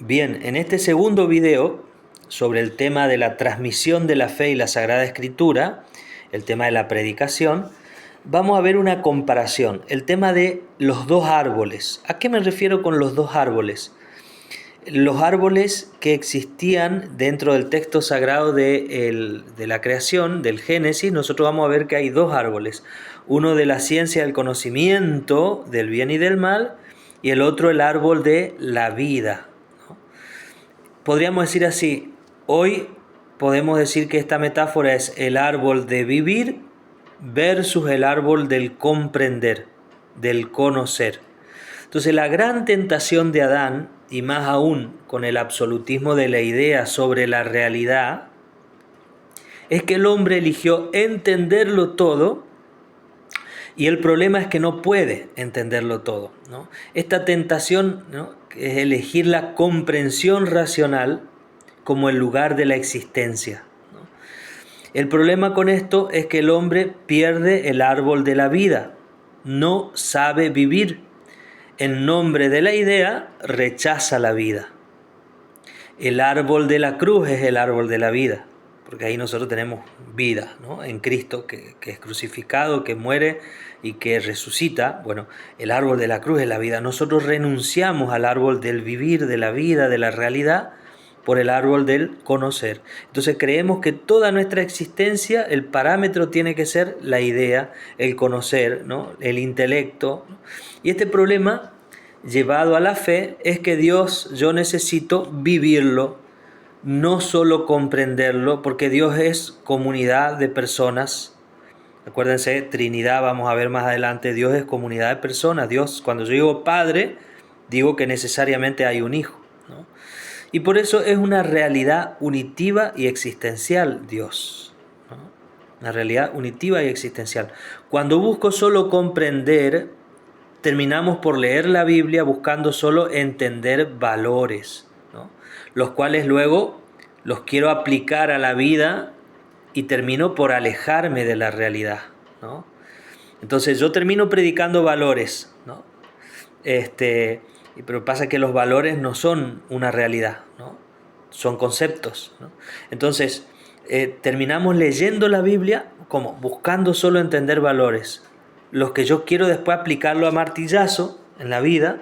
Bien, en este segundo video sobre el tema de la transmisión de la fe y la Sagrada Escritura, el tema de la predicación, vamos a ver una comparación, el tema de los dos árboles. ¿A qué me refiero con los dos árboles? Los árboles que existían dentro del texto sagrado de la creación, del Génesis, nosotros vamos a ver que hay dos árboles. Uno de la ciencia del conocimiento del bien y del mal, y el otro el árbol de la vida. Podríamos decir así, hoy podemos decir que esta metáfora es el árbol de vivir versus el árbol del comprender, del conocer. Entonces la gran tentación de Adán, y más aún con el absolutismo de la idea sobre la realidad, es que el hombre eligió entenderlo todo, y el problema es que no puede entenderlo todo, ¿no? Esta tentación, ¿no?, es elegir la comprensión racional como el lugar de la existencia, ¿no? El problema con esto es que el hombre pierde el árbol de la vida, no sabe vivir. En nombre de la idea rechaza la vida. El árbol de la cruz es el árbol de la vida, porque ahí nosotros tenemos vida, ¿no?, en Cristo, que es crucificado, que muere y que resucita. Bueno, el árbol de la cruz es la vida. Nosotros renunciamos al árbol del vivir, de la vida, de la realidad, por el árbol del conocer. Entonces creemos que toda nuestra existencia, el parámetro tiene que ser la idea, el conocer, ¿no?, el intelecto. Y este problema llevado a la fe es que Dios, yo necesito vivirlo, no solo comprenderlo, porque Dios es comunidad de personas. Acuérdense, Trinidad, vamos a ver más adelante, Dios es comunidad de personas. Dios, cuando yo digo Padre, digo que necesariamente hay un Hijo, ¿no? Y por eso es una realidad unitiva y existencial Dios, ¿no? Una realidad unitiva y existencial. Cuando busco solo comprender, terminamos por leer la Biblia buscando solo entender valores, ¿no?, los cuales luego los quiero aplicar a la vida y termino por alejarme de la realidad, ¿no? Entonces yo termino predicando valores, ¿no? Pero pasa que los valores no son una realidad, ¿no? Son conceptos, ¿no? Entonces terminamos leyendo la Biblia como buscando solo entender valores, los que yo quiero después aplicarlo a martillazo en la vida,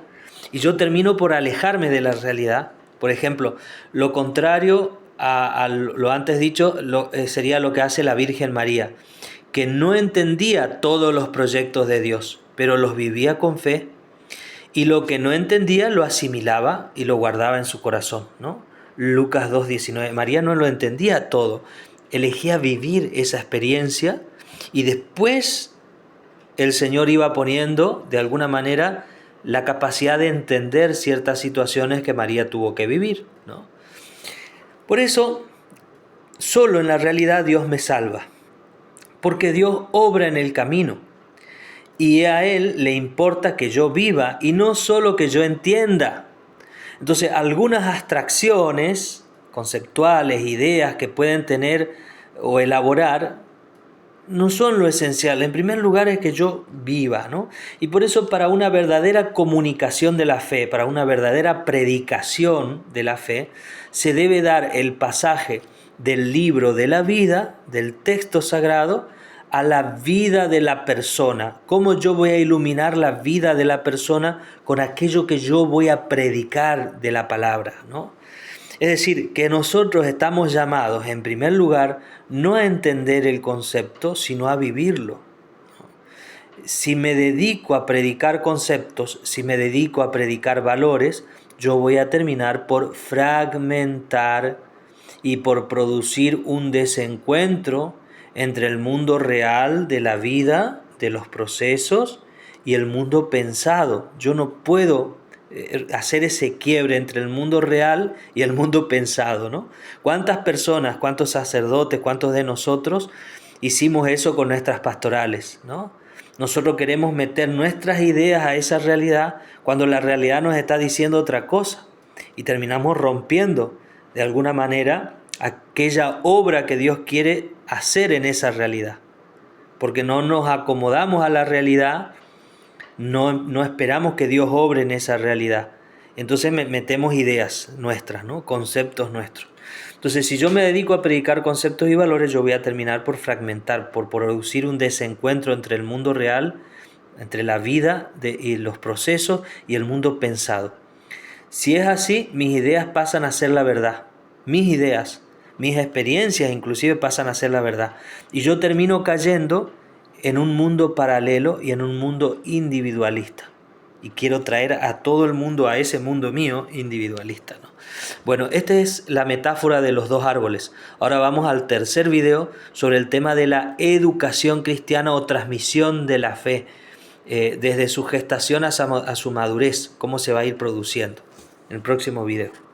y yo termino por alejarme de la realidad. Por ejemplo, lo contrario a lo antes dicho sería lo que hace la Virgen María, que no entendía todos los proyectos de Dios, pero los vivía con fe, y lo que no entendía lo asimilaba y lo guardaba en su corazón, ¿no? Lucas 2:19. María no lo entendía todo, elegía vivir esa experiencia, y después el Señor iba poniendo, de alguna manera, la capacidad de entender ciertas situaciones que María tuvo que vivir, ¿no? Por eso, solo en la realidad Dios me salva, porque Dios obra en el camino, y a Él le importa que yo viva y no solo que yo entienda. Entonces, algunas abstracciones conceptuales, ideas que pueden tener o elaborar, no son lo esencial. En primer lugar es que yo viva, ¿no? Y por eso, para una verdadera comunicación de la fe, para una verdadera predicación de la fe, se debe dar el pasaje del libro de la vida, del texto sagrado, a la vida de la persona. ¿Cómo yo voy a iluminar la vida de la persona con aquello que yo voy a predicar de la palabra, ¿no? Es decir, que nosotros estamos llamados, en primer lugar, no a entender el concepto, sino a vivirlo. Si me dedico a predicar conceptos, si me dedico a predicar valores, yo voy a terminar por fragmentar y por producir un desencuentro entre el mundo real de la vida, de los procesos, y el mundo pensado. Yo no puedo hacer ese quiebre entre el mundo real y el mundo pensado, ¿no? ¿Cuántas personas, cuántos sacerdotes, cuántos de nosotros hicimos eso con nuestras pastorales, ¿no? Nosotros queremos meter nuestras ideas a esa realidad cuando la realidad nos está diciendo otra cosa, y terminamos rompiendo de alguna manera aquella obra que Dios quiere hacer en esa realidad, porque no nos acomodamos a la realidad, no esperamos que Dios obre en esa realidad, entonces metemos ideas nuestras, ¿no? Conceptos nuestros. Entonces, si yo me dedico a predicar conceptos y valores, yo voy a terminar por fragmentar, por producir un desencuentro entre el mundo real, entre la vida y los procesos y el mundo pensado. Si es así, mis ideas pasan a ser la verdad. Mis ideas, mis experiencias inclusive pasan a ser la verdad. Y yo termino cayendo en un mundo paralelo y en un mundo individualista. Y quiero traer a todo el mundo a ese mundo mío individualista, ¿no? Bueno, esta es la metáfora de los dos árboles. Ahora vamos al tercer video sobre el tema de la educación cristiana o transmisión de la fe, desde su gestación a su madurez, cómo se va a ir produciendo. En el próximo video.